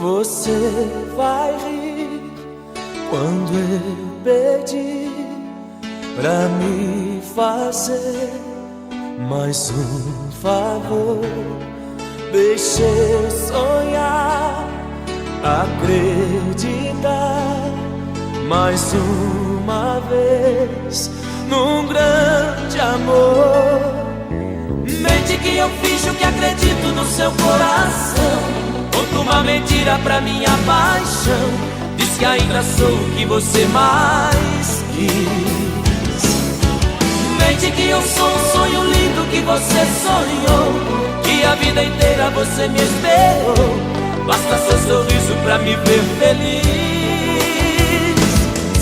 Você vai rir quando eu pedir pra me fazer mais um favor. Deixe eu sonhar, acreditar mais uma vez num grande amor. Mente que eu finjo que acredito no seu coração. Conto uma mentira pra minha paixão. Diz que ainda sou o que você mais quis. Mente que eu sou um sonho lindo que você sonhou, que a vida inteira você me esperou. Basta seu sorriso pra me ver feliz.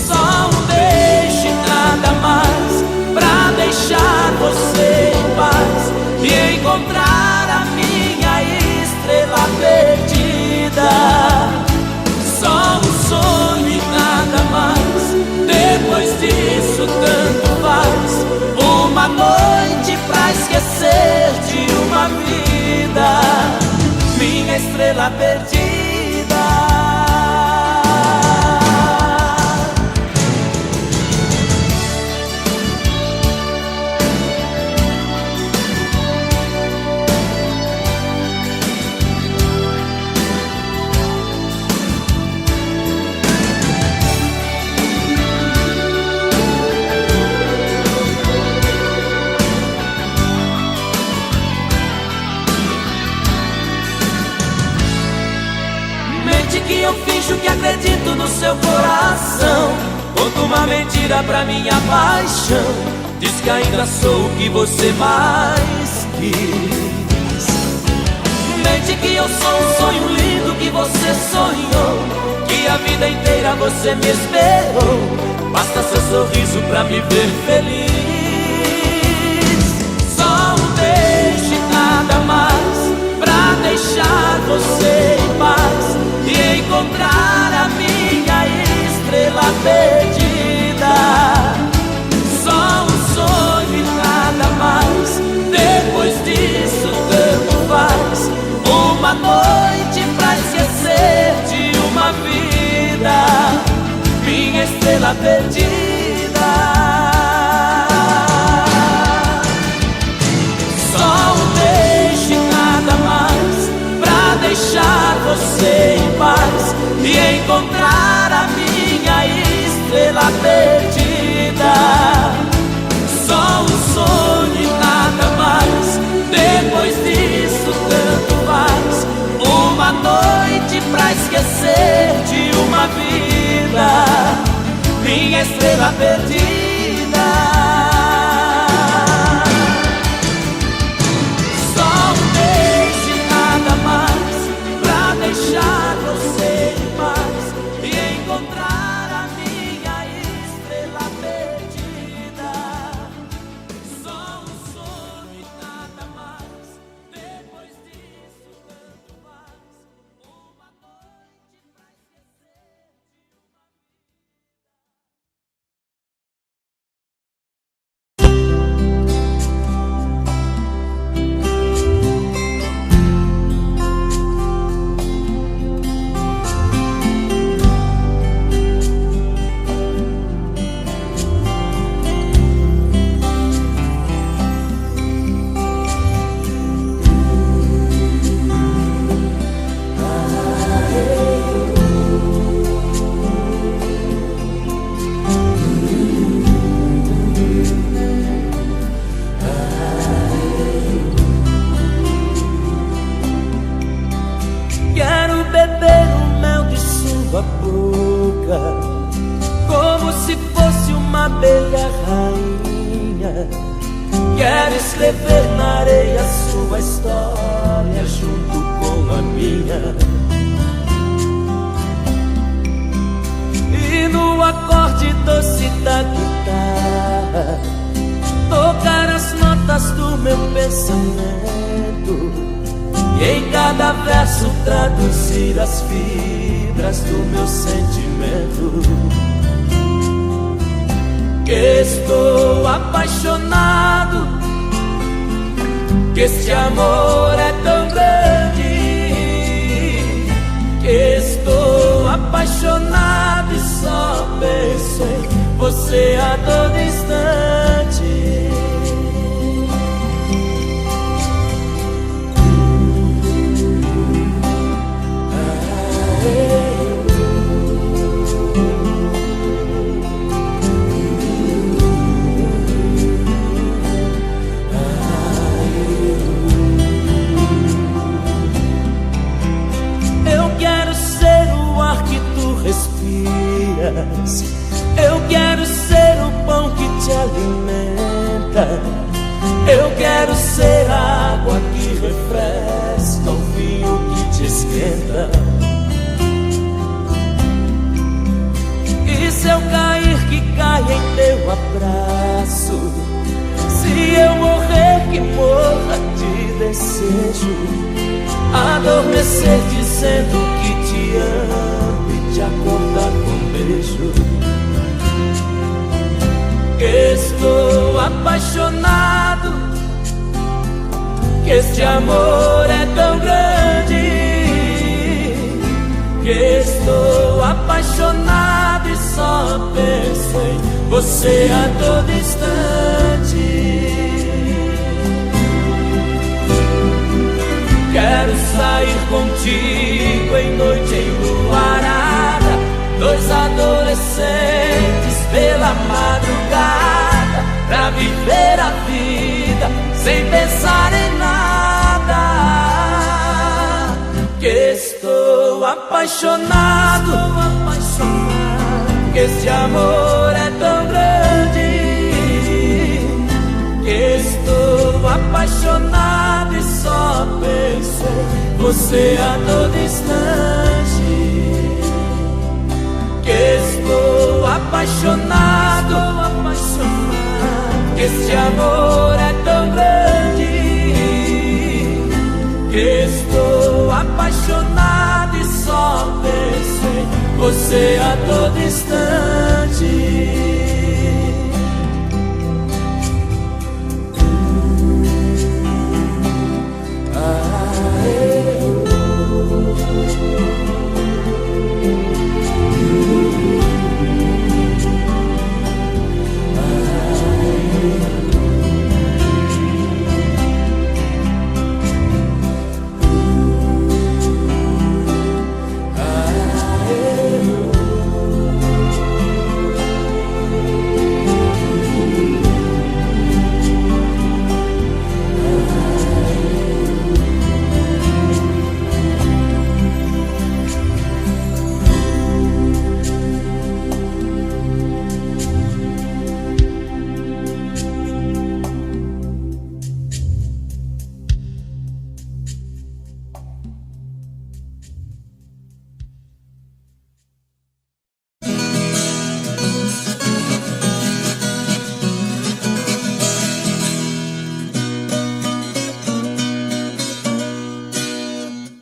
Só um beijo e nada mais, pra deixar você em paz e encontrar a minha estrela perdida. Só um sonho e nada mais, depois disso tanto faz. Uma noite pra esquecer de uma vida, minha estrela perdida. Que eu finjo que acredito no seu coração. Conto uma mentira pra minha paixão. Diz que ainda sou o que você mais quis. Mente que eu sou um sonho lindo que você sonhou, que a vida inteira você me esperou. Basta seu sorriso pra me ver feliz. Só um beijo e nada mais, pra deixar você em paz e encontrar a minha estrela perdida. Só um sonho e nada mais, depois disso tanto faz. Uma noite pra esquecer de uma vida, minha estrela perdida. Só um beijo e nada mais, pra deixar você em paz e encontrar a minha estrela perdida. Só um sonho e nada mais, depois disso tanto faz. Uma noite pra esquecer de uma vida, minha estrela perdida. Só um beijo e nada mais, pra deixar você em paz e encontrar a minha estrela perdida. Só um sonho e nada mais, depois disso tanto faz. Uma noite pra esquecer abelha rainha. Quero escrever na areia sua história junto com a minha. E no acorde doce da guitarra tocar as notas do meu pensamento, e em cada verso traduzir as fibras do meu sentimento. Que estou apaixonado, que este amor é tão grande, que apaixonado e só penso em você a todo instante. Eu quero ser o ar que tu respiras, eu quero ser o pão que te alimenta, eu quero ser a água que refresca, o vinho que te esquenta. E se eu cair, que caia em teu abraço, se eu morrer, que morra de desejo, adormecer dizendo que te amo e te acordar com um beijo. Estou apaixonado, que este amor é tão grande, que estou apaixonado e só penso em você a todo instante. Quero sair contigo em noite enluarada, dois adolescentes pela madrugada, pra viver a vida sem pensar em nada. Que estou apaixonado, que este amor é tão grande, que estou apaixonado e só penso em você a todo instante. Que estou apaixonado, que este amor é tão grande, que estou apaixonado e só penso em você a todo instante.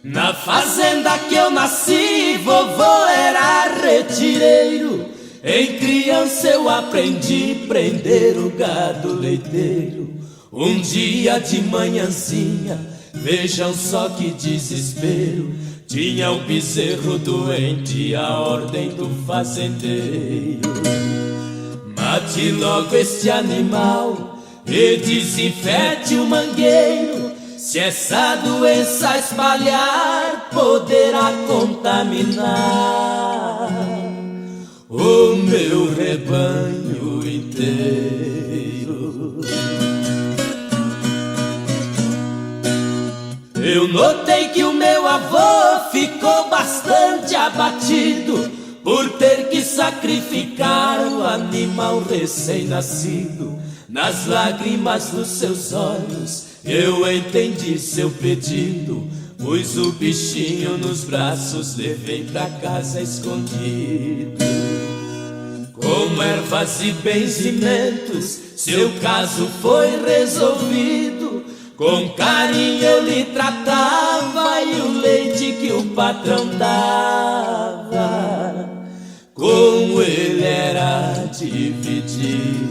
Na fazenda que eu nasci, vovô era retireiro. Em criança eu aprendi a prender o gado leiteiro. Um dia de manhãzinha, vejam só que desespero, tinha um bezerro doente, a ordem do fazendeiro: mate logo este animal e desinfete o mangueiro. Se essa doença espalhar, poderá contaminar o meu rebanho inteiro. Eu notei que o meu avô ficou bastante abatido por ter que sacrificar o animal recém-nascido. Nas lágrimas dos seus olhos eu entendi seu pedido, pus o bichinho nos braços, levei pra casa escondido. Com ervas e benzimentos seu caso foi resolvido. Com carinho eu lhe tratava e o leite que o patrão dava com ele era dividido.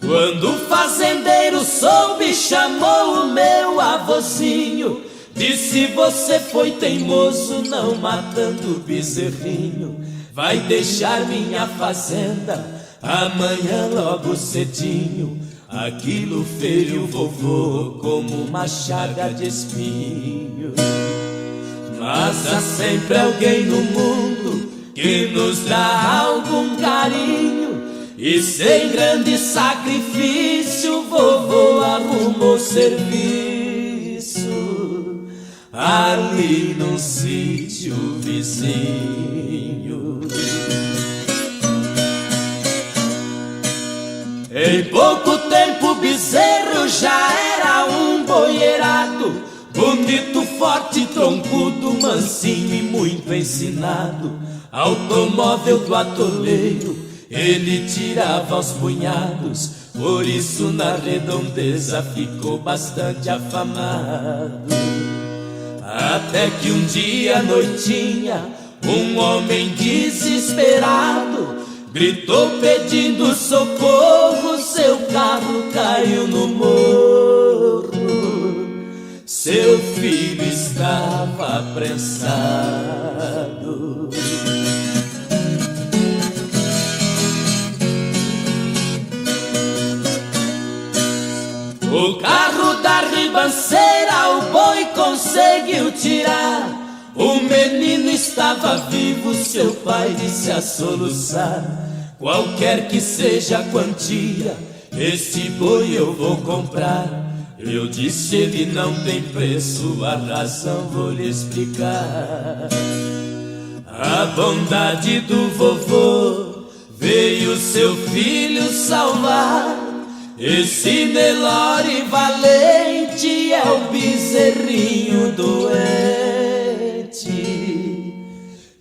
Quando o fazendeiro soube, chamou o meu avôzinho Disse você foi teimoso não matando o bezerrinho. Vai deixar minha fazenda amanhã logo cedinho. Aquilo feriu o vovô como uma chaga de espinho. Mas há sempre alguém no mundo que nos dá algum carinho. E sem grande sacrifício vovô arrumou serviço ali num sítio vizinho. Em pouco tempo o bezerro já era um boierado, bonito, forte, troncudo, mansinho e muito ensinado. Automóvel do atoleiro ele tirava aos punhados, por isso na redondeza ficou bastante afamado. Até que um dia à noitinha um homem desesperado gritou pedindo socorro, seu carro caiu no morro, seu filho estava prensado. O carro da ribanceira o boi conseguiu tirar. O menino estava vivo, seu pai disse a soluçar: qualquer que seja a quantia, esse boi eu vou comprar. Eu disse, ele não tem preço, a razão vou lhe explicar. A bondade do vovô veio seu filho salvar. Esse Nelore valente é o bezerrinho doente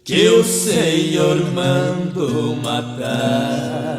que o Senhor mandou matar.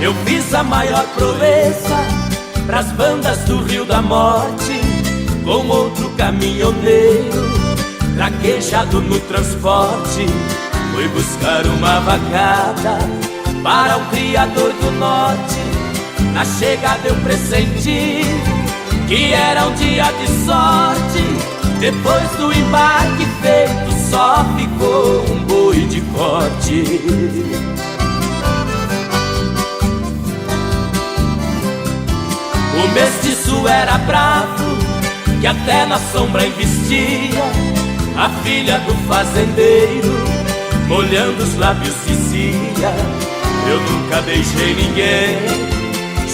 Eu fiz a maior proeza pras bandas do Rio da Morte, com outro caminhoneiro traquejado no transporte. Fui buscar uma vacada para o criador do norte. Na chegada eu pressenti que era um dia de sorte. Depois do embarque feito só ficou um boi de corte. O mestiço era bravo, que até na sombra investia. A filha do fazendeiro, molhando os lábios, dizia: eu nunca beijei ninguém,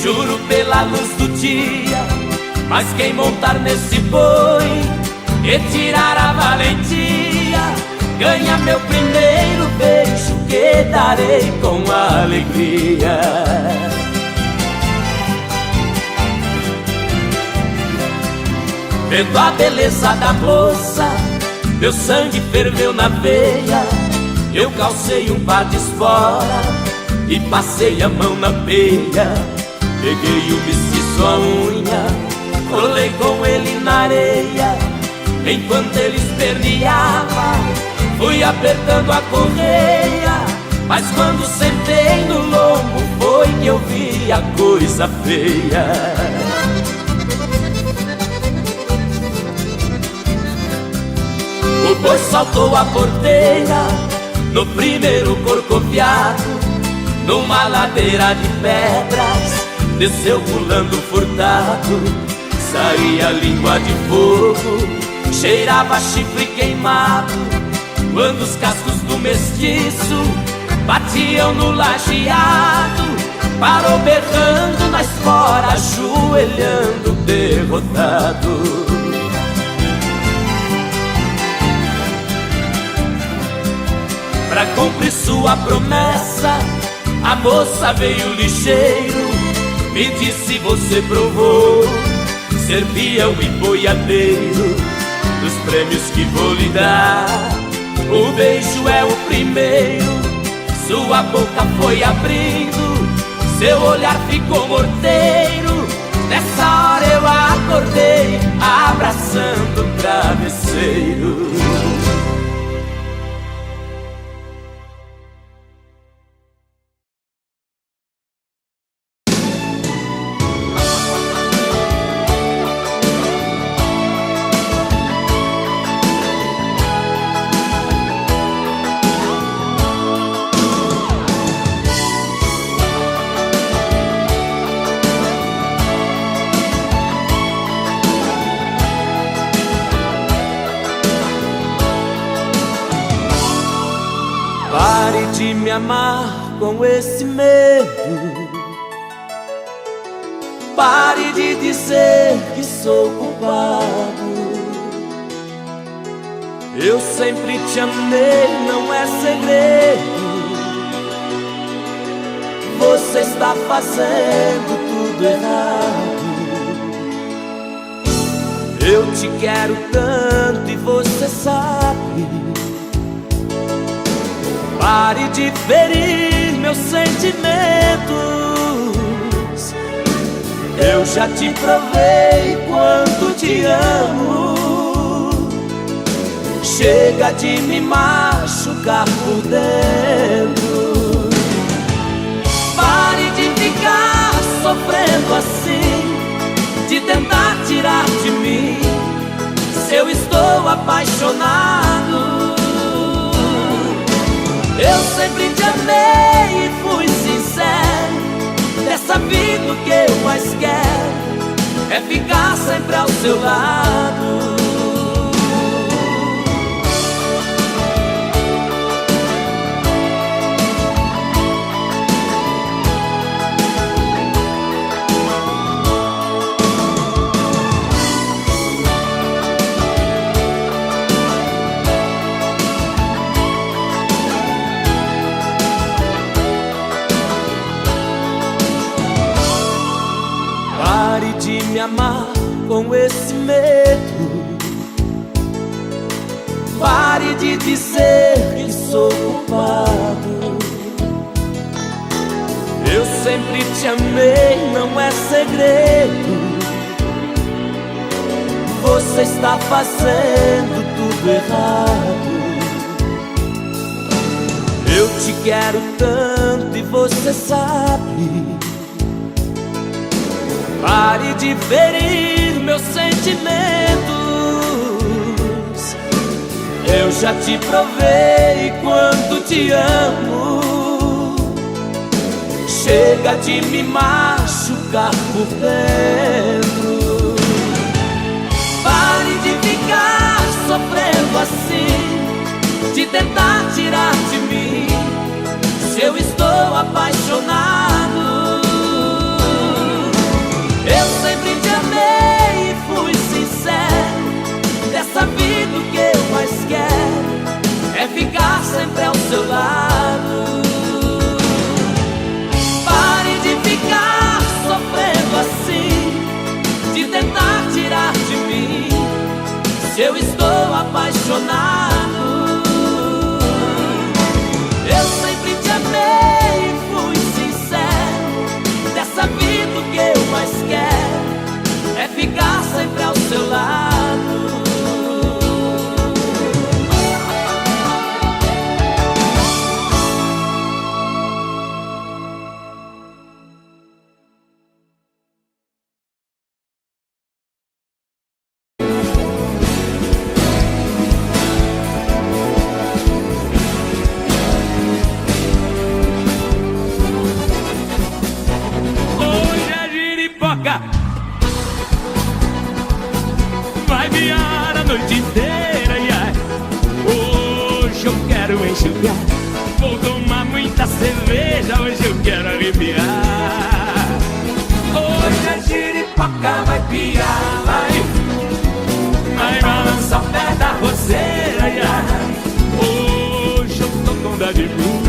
juro pela luz do dia. Mas quem montar nesse boi e tirar a valentia, ganha meu primeiro beijo, que darei com alegria. Vendo a beleza da moça, meu sangue ferveu na veia. Eu calcei um par de espora e passei a mão na peia. Peguei o mestiço à unha, rolei com ele na areia. Enquanto ele esperneava, fui apertando a correia. Mas quando sentei no lombo, foi que eu vi a coisa feia. O boi saltou a porteira no primeiro corcoviado, numa ladeira de pedras, desceu pulando furtado. Saía língua de fogo, cheirava chifre queimado. Quando os cascos do mestiço batiam no lajeado, parou berrando na espora, ajoelhando derrotado. Pra cumprir sua promessa. A moça veio ligeiro, me disse: você provou ser fiel e boiadeiro dos prêmios que vou lhe dar. O beijo é o primeiro, sua boca foi abrindo, seu olhar ficou morteiro. Nessa hora eu acordei, abraçando o travesseiro. Pare de me amar com esse medo. Pare de dizer que sou culpado. Eu sempre te amei, não é segredo. Você está fazendo tudo errado. Eu te quero tanto e você sabe. Pare de ferir meus sentimentos. Eu já te provei quanto te amo. Chega de me machucar por dentro. Pare de ficar sofrendo assim, de tentar tirar de mim se eu estou apaixonado. Eu sempre te amei e fui sincero. Dessa vida o que eu mais quero é ficar sempre ao seu lado. Pare de me amar com esse medo. Pare de dizer que sou culpado. Eu sempre te amei, não é segredo. Você está fazendo tudo errado. Eu te quero tanto e você sabe. Pare de ferir meus sentimentos. Eu já te provei quanto te amo. Chega de me machucar por dentro. Pare de ficar sofrendo assim, de tentar tirar de mim se eu estou apaixonado. Eu sempre te amei e fui sincero. Dessa vida o que eu mais quero é ficar sempre ao seu lado. Pare de ficar sofrendo assim, de tentar tirar de mim se eu estou apaixonado. Eu sempre te amei e fui sincero. Dessa vida o que eu mais quero é ficar sempre ao seu lado. Vai viar a noite inteira, yeah. Hoje eu quero enxugar. Vou tomar muita cerveja, hoje eu quero arrepiar. Hoje a giripoca vai piar, vai balançar o pé da roseira, yeah. Hoje eu tô com daddy blue.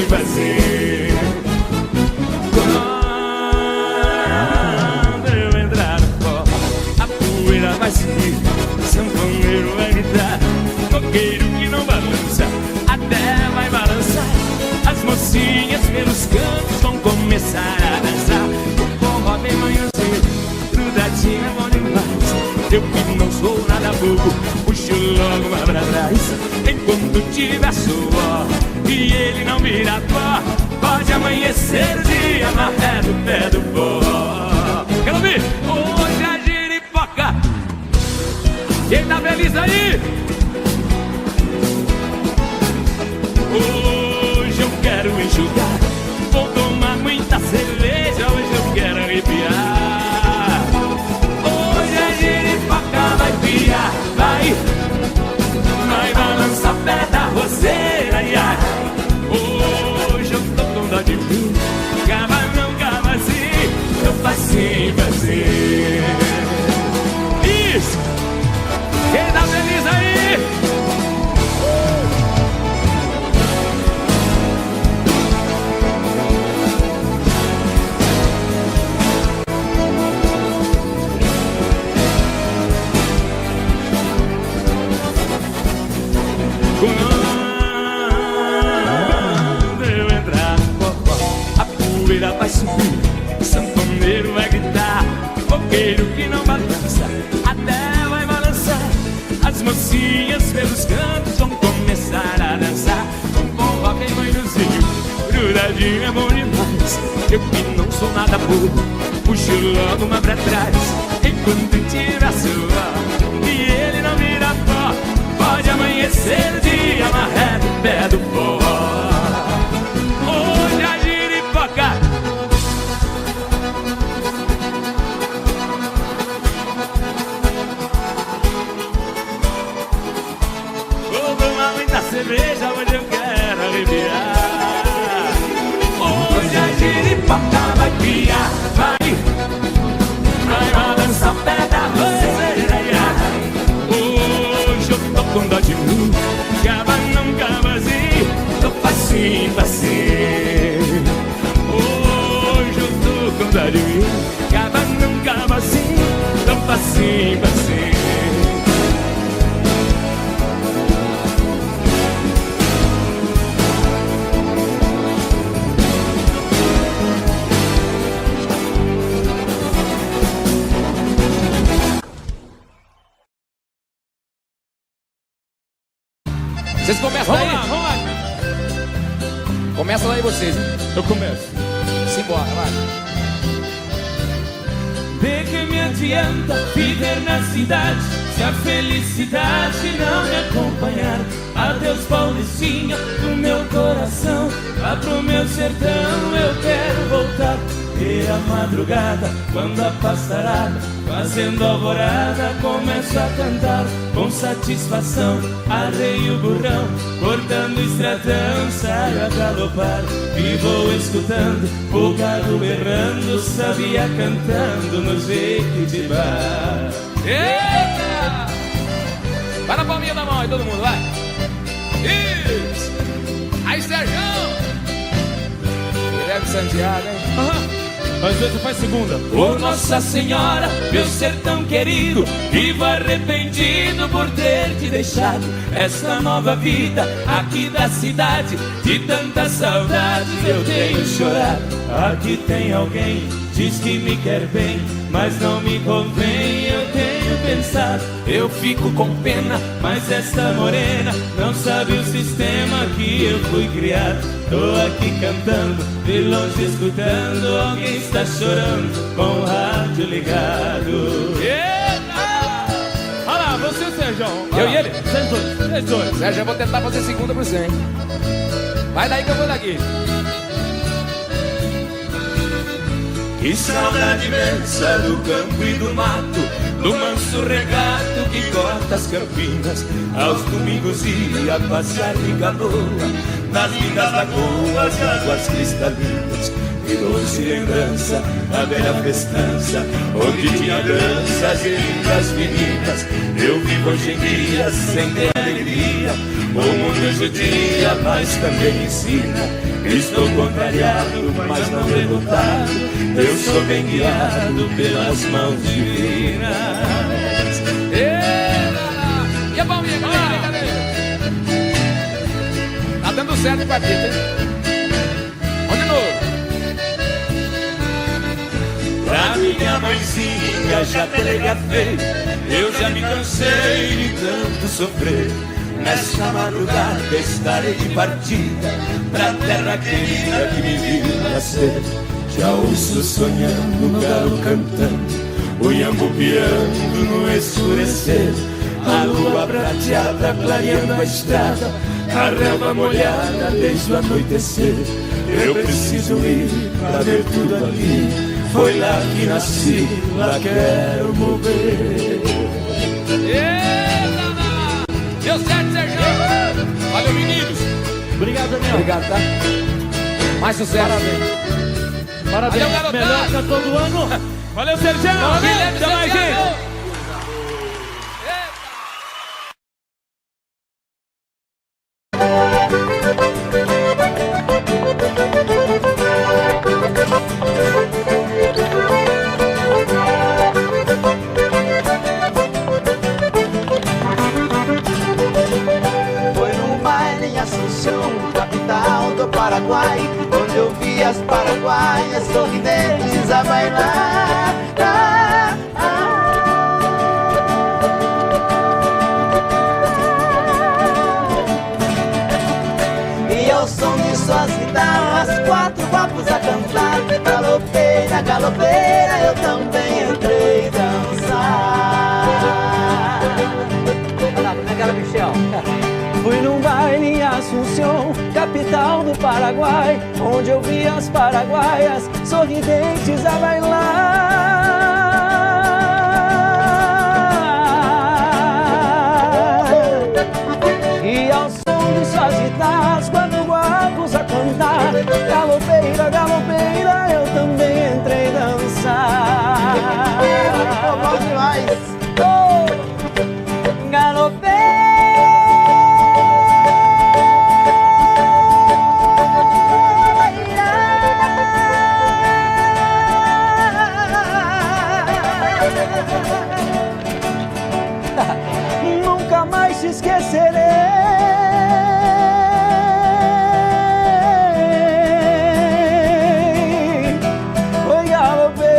fazer. Quando eu entrar no copo, a poeira vai subir, sanfoneiro vai gritar, coqueiro que não balança, até vai balançar. As mocinhas pelos cantos vão começar a dançar. O forró bem manhãzinho, grudadinho é bom demais. Eu que não sou nada bobo, puxo logo mais pra trás. Enquanto tiver suor e ele não vira pó, pode amanhecer o dia na ré do pé do pó. Quero ouvir? Hoje a giripoca. Quem tá feliz aí? Hoje eu quero enxugar, vou tomar muita cerveja, hoje eu quero arrepiar. Hoje a giripoca vai piar, vai balançar o pé da roseira, ia. Hoje eu tô com dó de mim, cava não cava assim, eu facinho fazer. Isso! Quem tá feliz aí? Quando eu entrar no forró, a poeira vai subir, o sanfoneiro vai gritar, coqueiro que não balança, até vai balançar. As mocinhas pelos cantos vão começar a dançar. Um forró bem manhozinho, grudadinho é bom demais. Eu que não sou nada bobo, puxo logo uma pra trás. Enquanto tiver suor e ele não vira pó, pode amanhecer o dia na ré do pé do pó. Hoje a giripoca. Vou tomar muita cerveja, hoje eu quero arrepiar. Hoje a giripoca vai piar, vai balançar o pé da roseira. Hoje eu tô com dó de mim, cava não cava assim, tô facinho fazer. Hoje eu tô com dó de mim, cava não cava assim, tô facinho fazer. Vocês começam daí? Vamos lá. Começa daí vocês, hein? Eu começo. Simbora, vai. De que me adianta viver na cidade se a felicidade não me acompanhar? Adeus, Paulistinha do meu coração, lá pro meu sertão eu quero voltar. E a madrugada, quando a pastarada, fazendo alvorada, começo a cantar com satisfação. Arreio o burrão, cortando o estradão, saio a galopar e vou escutando o gado berrando, sabia cantando no jeito de bar. Eita! Vai na palminha da mão aí, todo mundo, vai. Isso! Aí, Sérgio! Guilherme Santiago, hein? Às vezes você faz segunda. Ô Nossa Senhora, meu sertão querido, vivo arrependido por ter te deixado. Esta nova vida aqui da cidade, de tantas saudades eu tenho chorado. Aqui tem alguém, diz que me quer bem, mas não me convém, eu tenho pensado. Eu fico com pena, mas esta morena não sabe o sistema que eu fui criado. Tô aqui cantando, de longe escutando, alguém está chorando com o rádio ligado. Eita! Olha lá, você e o Sérgio. Eu e ele? Vocês dois. Sérgio, eu vou tentar fazer segunda por você, hein? Vai daí que eu vou daqui. Que saudade imensa do campo e do mato, do manso regato que corta as campinas. Aos domingos ia passear de canoa nas lindas lagoas e águas cristalinas. e doce lembrança da velha festança, onde tinha danças e lindas meninas. Eu vivo hoje em dia sem ter alegria, o mundo judia, mas também ensina. Estou contrariado, mas não derrotado, eu sou bem guiado pelas mãos divinas. E a palminha, cadê? Tá dando certo o quarteto, hein? Vamos de novo. Pra minha mãezinha já telegrafei, eu já me cansei de tanto sofrer. Nesta madrugada estarei de partida pra terra querida que me viu nascer. Já ouço sonhando o galo cantando, o iambu piando no escurecer, a lua prateada clareando a estrada, a relva molhada desde o anoitecer. Eu preciso ir pra ver tudo ali, foi lá que nasci, lá quero morrer. Deu certo, Sérgio. Valeu, meninos. Obrigado, Daniel. Obrigado, tá? Mais sucesso. Parabéns. Parabéns. Valeu, garotada. Melhor cantor do ano. Valeu, Sérgio. Até mais, gente. Capital do Paraguai, onde eu vi as paraguaias sorridentes a bailar. E ao som de suas guitarras, 4 guapos a cantar. Galopeira, galopeira, eu também entrei dançar. Olha lá, como é que era, Michel? Fui num baile em Assunção, capital do Paraguai, onde eu vi as paraguaias sorridentes a bailar. E ao som de suas guitarras, 4 guapos a cantar. Galopeira, galopeira, eu também entrei dançar. Bom demais! Galopeira. Nunca mais te esquecerei. Oi, galopeira,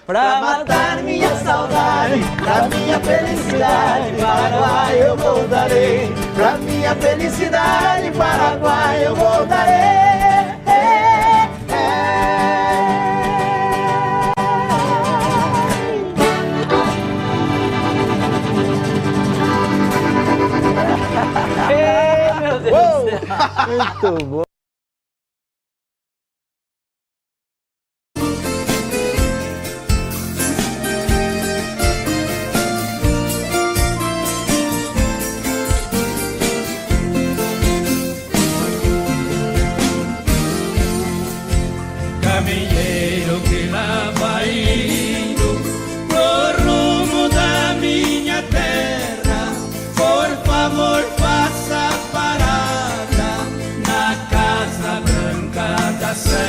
pra matar minha saudade, pra minha felicidade, Paraguai eu voltarei. Pra minha felicidade, Paraguai eu voltarei. Meu Deus do céu. Muito bom. Caminheiro que lá vai indo pro rumo da minha terra, por favor faça parada na Casa Branca da Serra.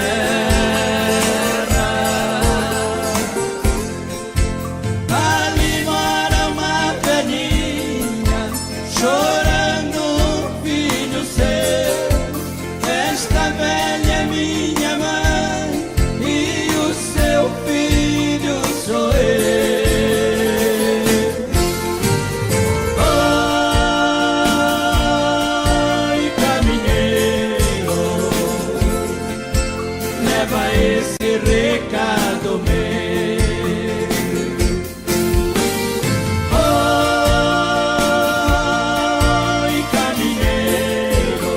Ali mora uma velhinha chorando um filho seu. Esta velha é minha mãe e o seu filho sou eu. Oi, caminheiro, leva esse recado meu. Oi, caminheiro,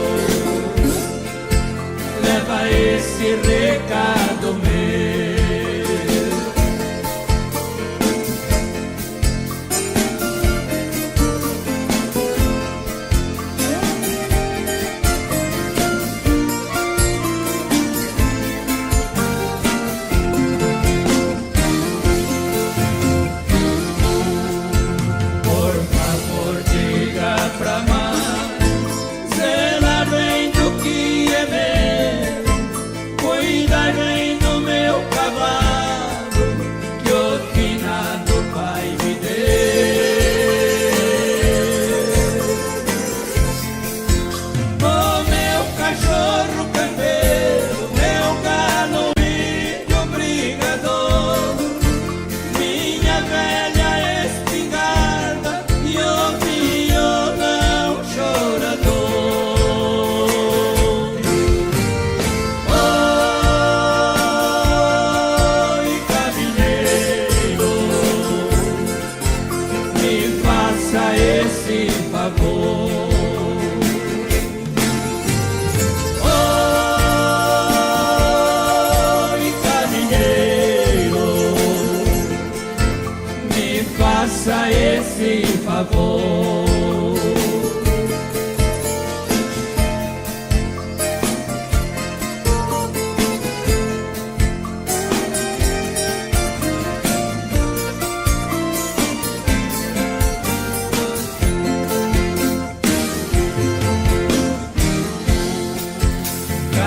leva esse recado meu.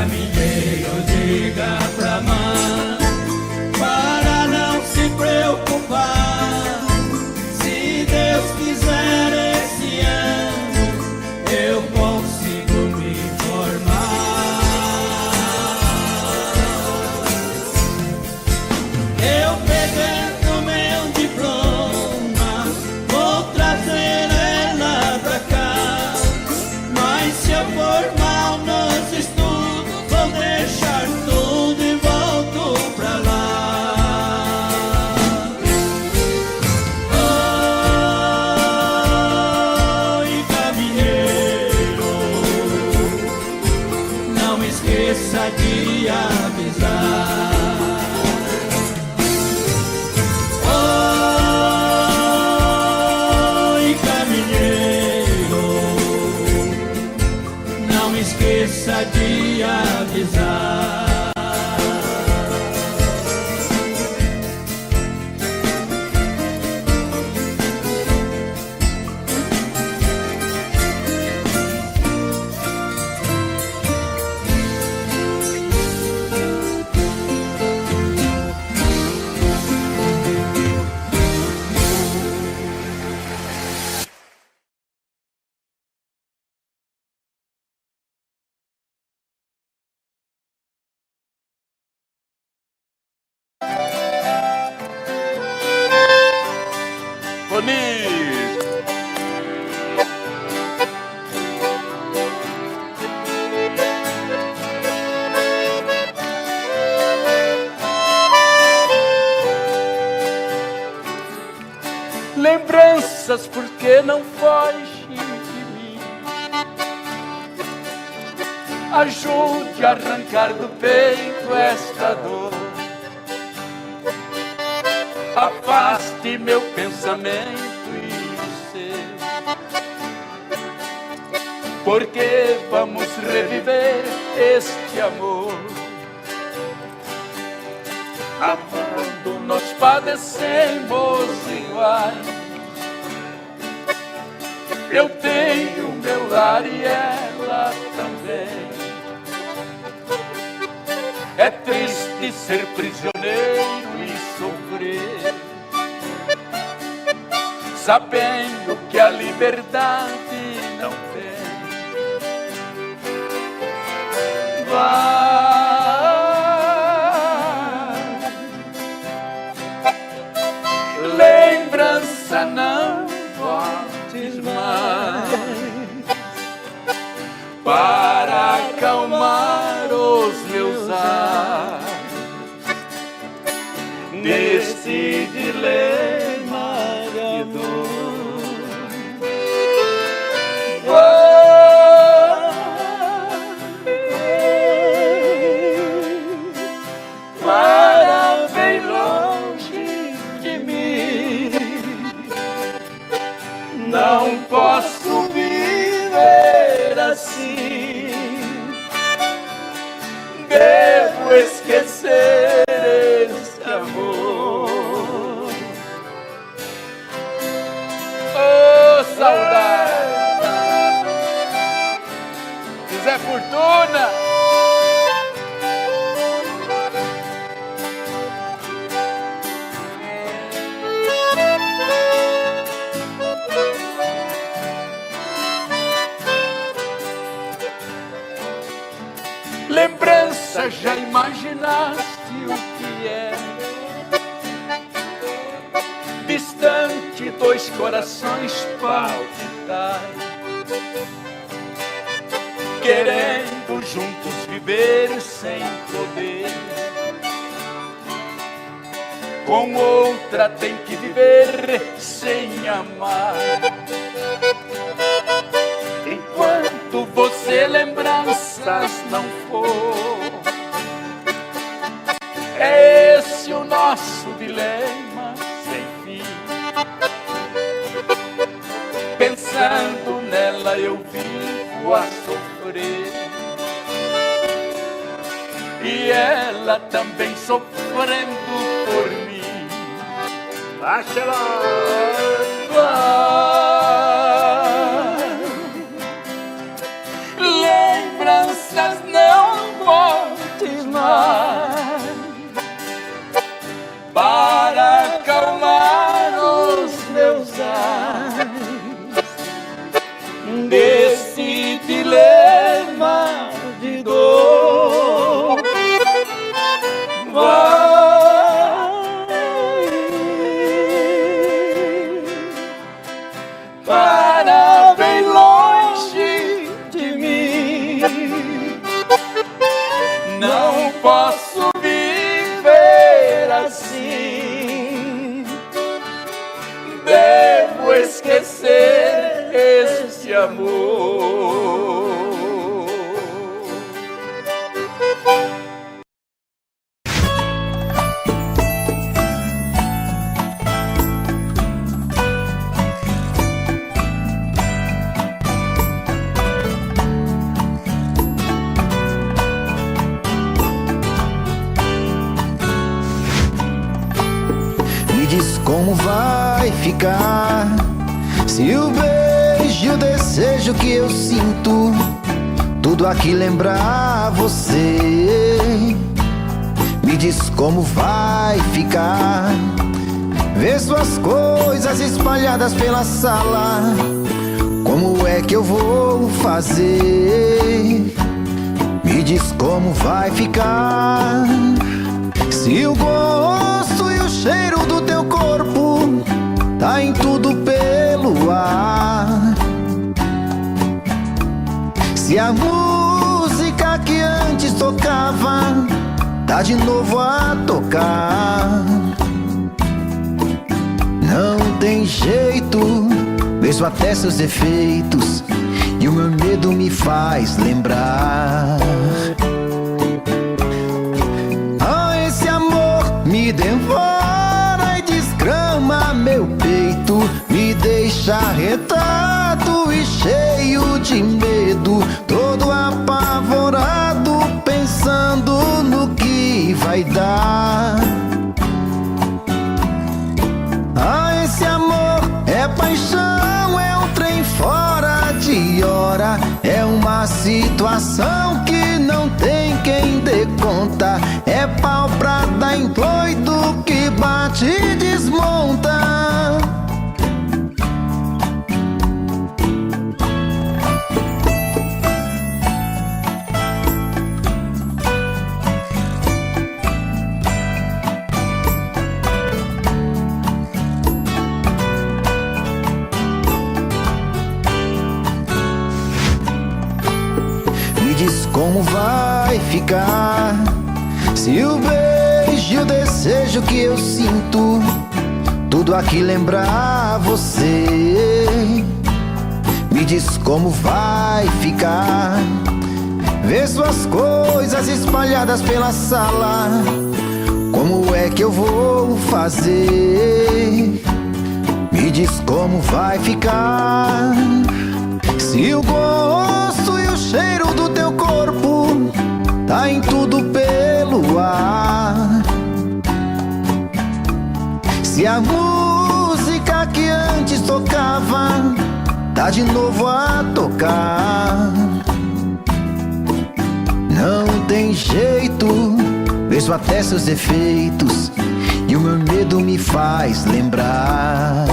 caminheiro, diga pra mãe para não se preocupar. Se Deus quiser esse ano, eu consigo me formar. Eu pegando meu diploma, vou trazer ela pra cá. Mas se eu for mal nos estudos, vou deixar tudo e volto pra lá. Oi, caminheiro, não esqueça de avisar. Oi, caminheiro, não esqueça de avisar. Bonito. Lembranças, porque não foge de mim. Ajude a arrancar do peito esta dor. Afaste meu pensamento e o seu, porque vamos reviver este amor. Amando nós padecemos iguais. Eu tenho meu lar e ela também. É triste ser prisioneiro e sofrer, sabendo que a liberdade não tem. Vai, lembrança, não voltes mais, para acalmar os meus ares neste dilema de dor. Para bem longe de mim, não posso viver assim. Devo esquecer este amor. Oh, saudade! Zé Fortuna! Lembrança, já imaginaste o que é? Distante, dois corações palpitar, querendo juntos viver sem poder. Com outra tem que viver sem amar. Enquanto você lembranças não for, é esse o nosso dilema sem fim. Pensando nela eu vivo a sofrer, e ela também sofrendo por mim. Baixa lembranças não não posso viver assim. Devo esquecer este amor. Diz como vai ficar se o beijo e o desejo que eu sinto tudo aqui lembrar você. Me diz como vai ficar ver suas coisas espalhadas pela sala. Como é que eu vou fazer? Me diz como vai ficar se o gosto e o cheiro do teu corpo tá em tudo pelo ar. Se a música que antes tocava tá de novo a tocar. Não tem jeito, vejo até seus defeitos e o meu medo me faz lembrar. Me devora e desgrama meu peito, me deixa arretado e cheio de medo, todo apavorado, pensando no que vai dar. Ah, esse amor é paixão, é um trem fora de hora, é uma situação que não tem quem dê conta, é pau pra dar em doido que bate e desmonta. Me diz como vai ficar se o beijo e o desejo que eu sinto tudo aqui lembrar você. Me diz como vai ficar ver suas coisas espalhadas pela sala. Como é que eu vou fazer? Me diz como vai ficar se o gosto e o cheiro do teu corpo tá em tudo pelo ar. Se a música que antes tocava tá de novo a tocar. Não tem jeito, vejo até seus defeitos e o meu medo me faz lembrar.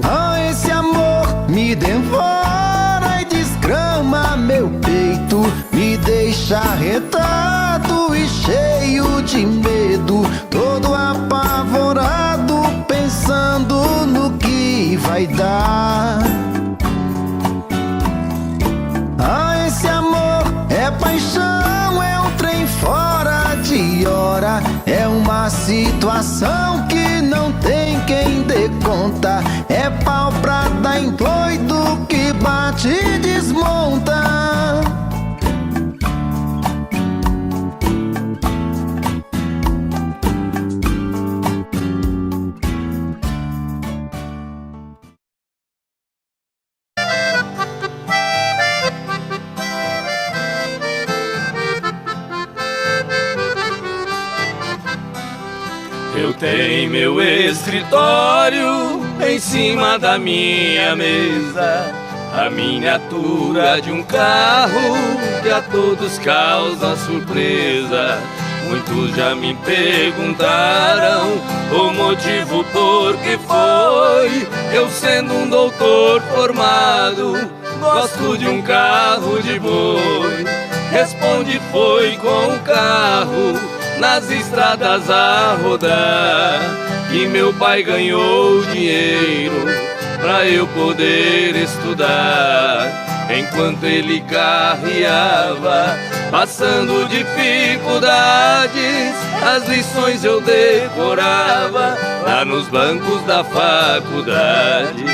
Ah, esse amor me devora e desgrama meu peito, me deixa arretado e cheio de medo, todo apavorado, pensando no que vai dar. Ah, esse amor é paixão, é um trem fora de hora, é uma situação que não tem quem dê conta, é pau pra dar em doido que bate e desmonta. Eu tenho meu escritório em cima da minha mesa, a miniatura de um carro que a todos causa surpresa. Muitos já me perguntaram o motivo por que foi. Eu sendo um doutor formado, gosto de um carro de boi. Responde foi com o carro nas estradas a rodar, que meu pai ganhou dinheiro pra eu poder estudar. enquanto ele carreava, passando dificuldades. As lições eu decorava lá nos bancos da faculdade.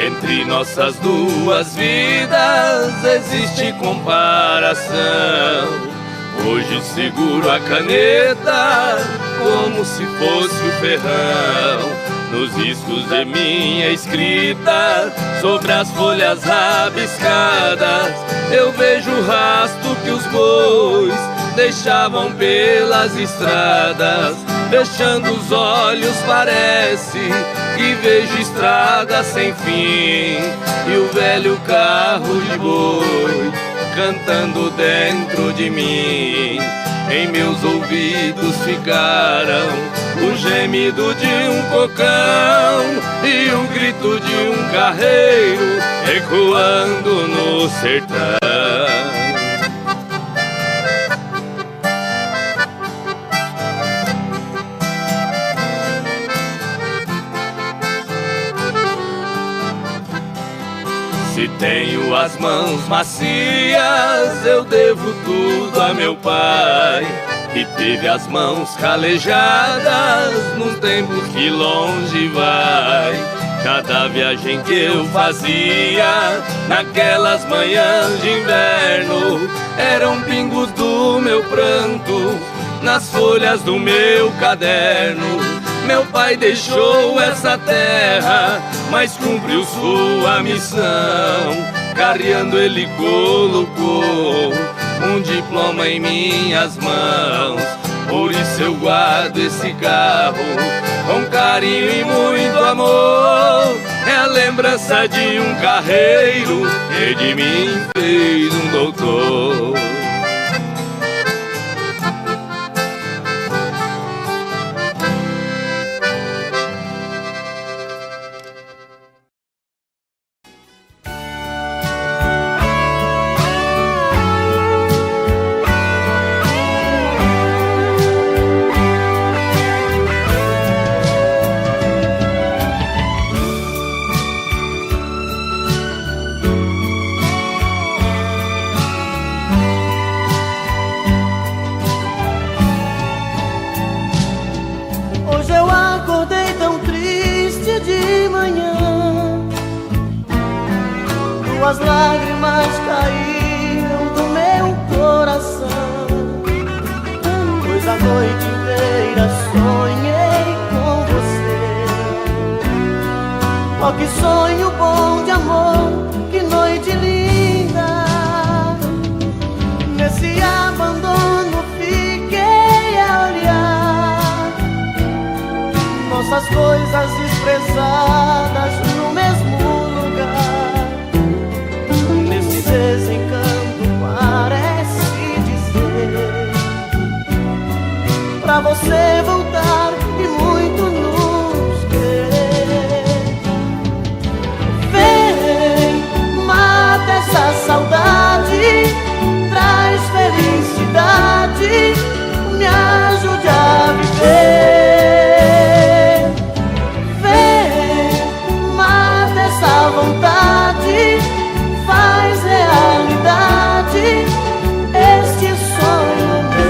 Entre nossas duas vidas existe comparação. Hoje seguro a caneta como se fosse o ferrão nos riscos de minha escrita. Sobre as folhas rabiscadas eu vejo o rastro que os bois deixavam pelas estradas. Fechando os olhos parece que vejo estrada sem fim, e o velho carro de boi cantando dentro de mim. Em meus ouvidos ficaram o gemido de um cocão e o grito de um carreiro ecoando no sertão. Se tenho as mãos macias, eu devo tudo a meu pai, que teve as mãos calejadas nos tempos que longe vai. Cada viagem que eu fazia naquelas manhãs de inverno eram pingos do meu pranto nas folhas do meu caderno. Meu pai deixou essa terra, mas cumpriu sua missão. Carreando ele colocou um diploma em minhas mãos. Por isso eu guardo esse carro com carinho e muito amor. É a lembrança de um carreiro que de mim fez um doutor. As lágrimas caíram do meu coração, pois a noite inteira sonhei com você. Oh, que sonho bom de amor, que noite linda. Nesse abandono fiquei a olhar nossas coisas expressadas no mesmo lugar. Desencanto parece dizer pra você voltar e muito nos querer. Vem, mata essa saudade, traz felicidade, me ajude a viver. Vem, mata essa vontade, faz realidade este sonho meu.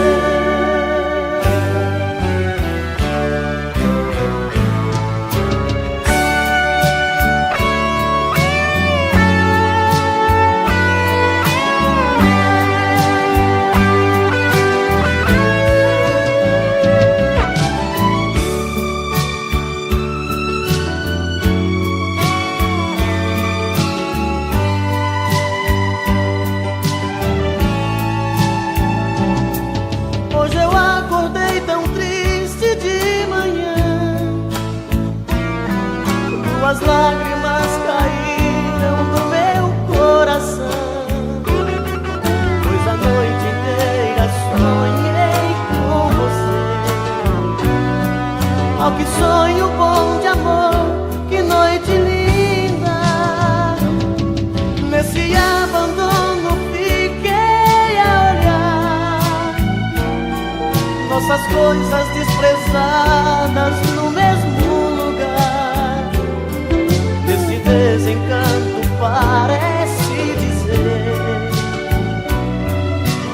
As lágrimas caíram do meu coração, pois a noite inteira sonhei com você. Oh, que sonho bom de amor, que noite linda. Nesse abandono fiquei a olhar nossas coisas desprezadas no mesmo lugar. Esse desencanto parece dizer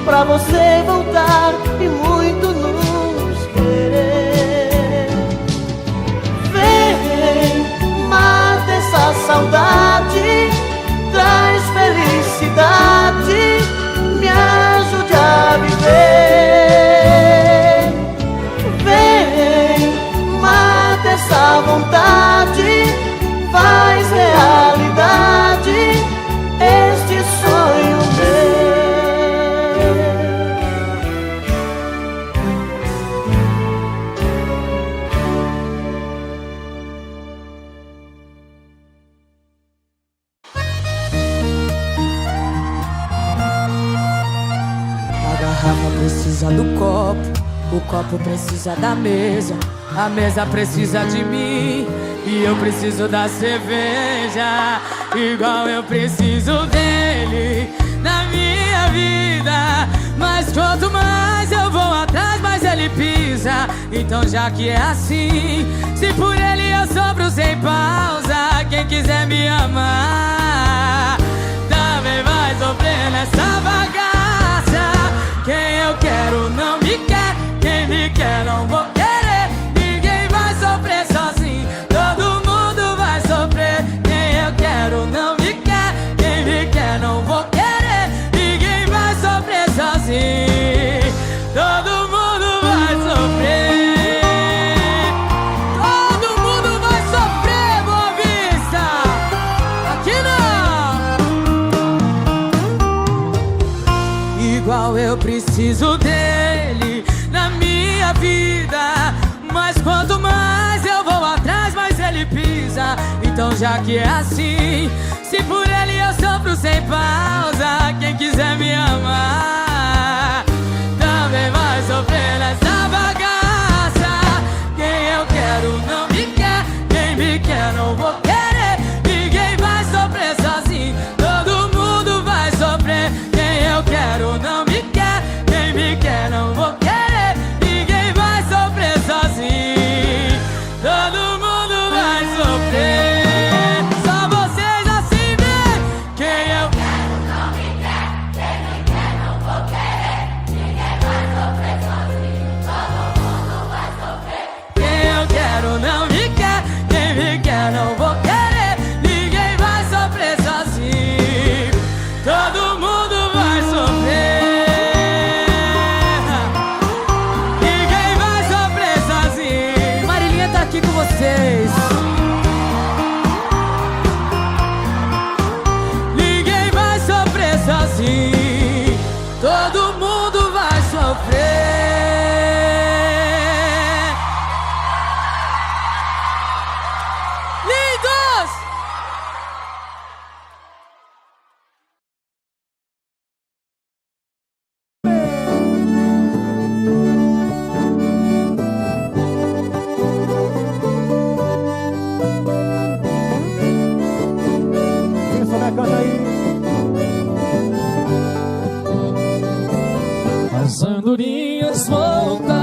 pra você voltar e muito nos querer. Vem, mata essa saudade, traz felicidade, me ajude a viver. Vem, mata essa vontade, faz realidade este sonho meu. A garrafa precisa do copo, o copo precisa da mesa, a mesa precisa de mim e eu preciso da cerveja, igual eu preciso dele na minha vida. Mas quanto mais eu vou atrás, mais ele pisa. Então já que é assim, se por ele eu sofro sem pausa, quem quiser me amar também vai sofrer nessa bagaça. Quem eu quero não me quer, quem me quer não vou querer. Ninguém vai sofrer sozinho, todo mundo vai sofrer. Quem eu quero não me quer, quem me quer não vou querer. Ninguém vai sofrer sozinho, todo mundo vai sofrer. Todo mundo vai sofrer, Boa Vista. Aqui não. Igual eu preciso dele na minha vida, mas quanto mais eu vou atrás, mais ele pisa. Então já que é assim, se por ele eu sofro sem pausa, quem quiser me amar também vai sofrer nessa bagaça. Quem eu quero não me quer, quem me quer não vou querer. Ninguém vai sofrer sozinho, todo mundo vai sofrer. Quem eu quero não me quer, quem me quer não vou querer. Ninguém vai sofrer sozinho, todo mundo vai sofrer. Só vocês assim vem. Quem eu quero não me quer, quem me quer não vou querer. Ninguém vai sofrer sozinho, todo mundo vai sofrer. Quem eu quero não me quer, quem me quer não vou querer. Ninguém vai sofrer sozinho, todo mundo vai sofrer. Ninguém vai sofrer sozinho. Marilinha tá aqui com vocês. Ninguém vai sofrer sozinho, todo mundo vai sofrer. Lindos! Isso, né? Canta aí. As andorinhas voltaram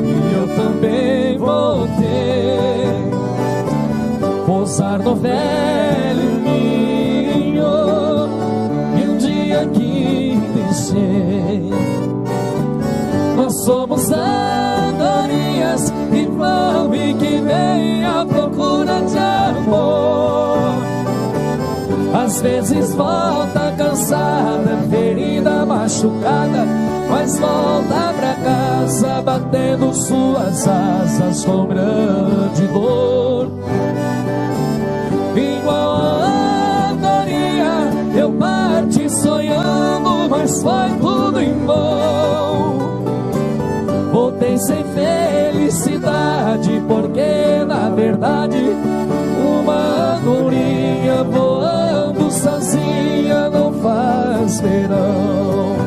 e eu também voltei. Pousar no velho ninho e um dia que deixei. Nós somos andorinhas que vão e que vêm à procura de amor. Às vezes volta cansada, ferida, machucada, mas volta pra casa batendo suas asas com grande dor. Igual a andorinha, eu parti sonhando, mas foi tudo em vão. Voltei sem felicidade, porque na verdade uma andorinha voando sozinha não faz verão.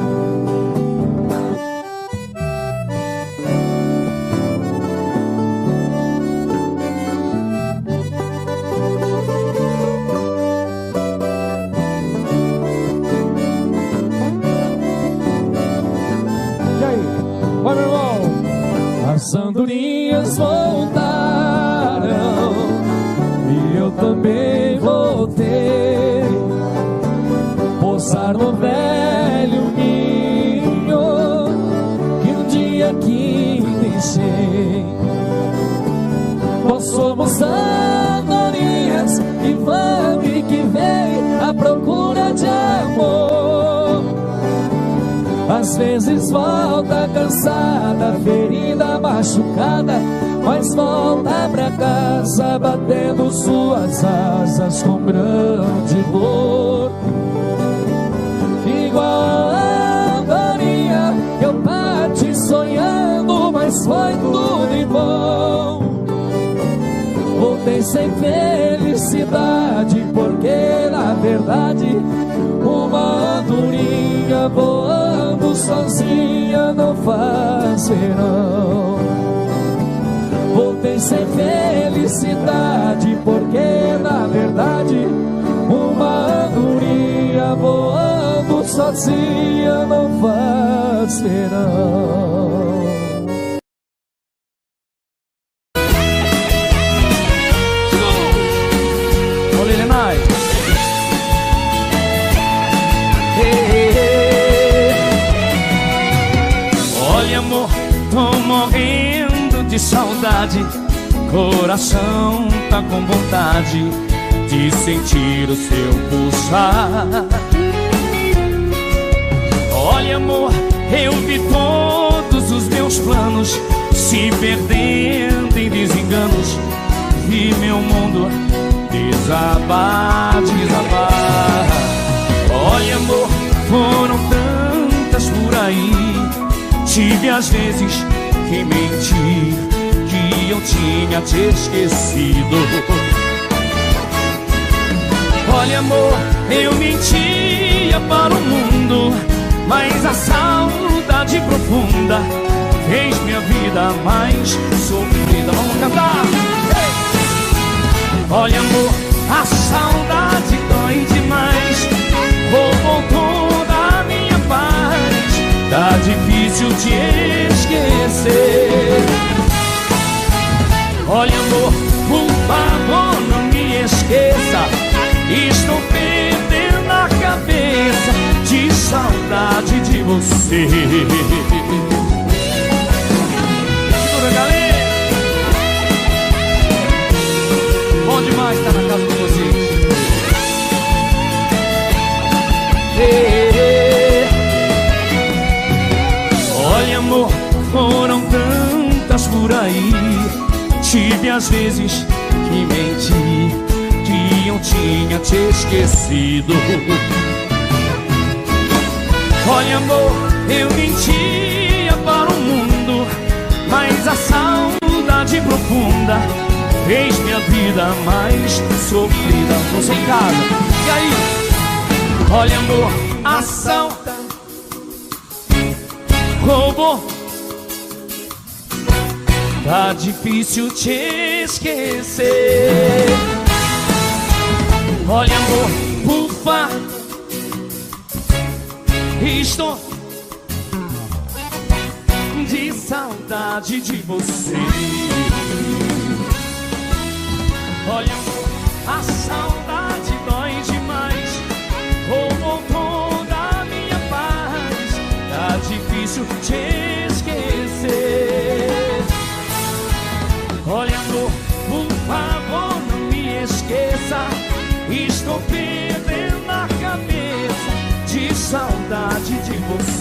As andorinhas voltaram e eu também voltei. Pousar no velho ninho que um dia aqui deixei. Nós somos andorinhas que vão e que vem à procura de amor. Às vezes volta cansada, ferida, machucada, mas volta pra casa batendo suas asas com grande dor. Igual a andorinha, eu parti sonhando, mas foi tudo em vão. Voltei sem felicidade, porque na verdade uma andorinha voando sozinha não faz verão. Voltei sem felicidade, porque na verdade uma andorinha voando sozinha não faz verão. Olha, amor, tô morrendo de saudade. Coração tá com vontade de sentir o seu pulsar. Olha, amor, eu vi todos os meus planos se perdendo em desenganos. Vi meu mundo desabar, desabar. Olha, amor, foram tantas por aí. Tive às vezes que mentir, que eu tinha te esquecido. Olha, amor, eu mentia para o mundo, mas a saudade profunda fez minha vida mais sofrida. Vamos cantar! Olha, amor, a saudade dói demais, roubou toda a minha paz. Tá difícil te esquecer. Olha, amor, por favor, não me esqueça. Estou perdendo a cabeça de saudade de você. Segura, galera. Bom demais estar na casa de vocês. Olha, amor, foram tantas por aí. Tive às vezes que menti, que eu tinha te esquecido. Olha, amor, eu mentia para o mundo, mas a saudade profunda fez minha vida mais sofrida. Você em casa, e aí? Olha, amor, a saudade roubou. Tá difícil te esquecer. Olha, amor, por favor, estou de saudade de você. Olha, amor, a saudade dói demais, roubou toda a minha paz. Tá difícil te esquecer. Olha, amor, por favor, não me esqueça. Estou perdendo a cabeça de saudade de você.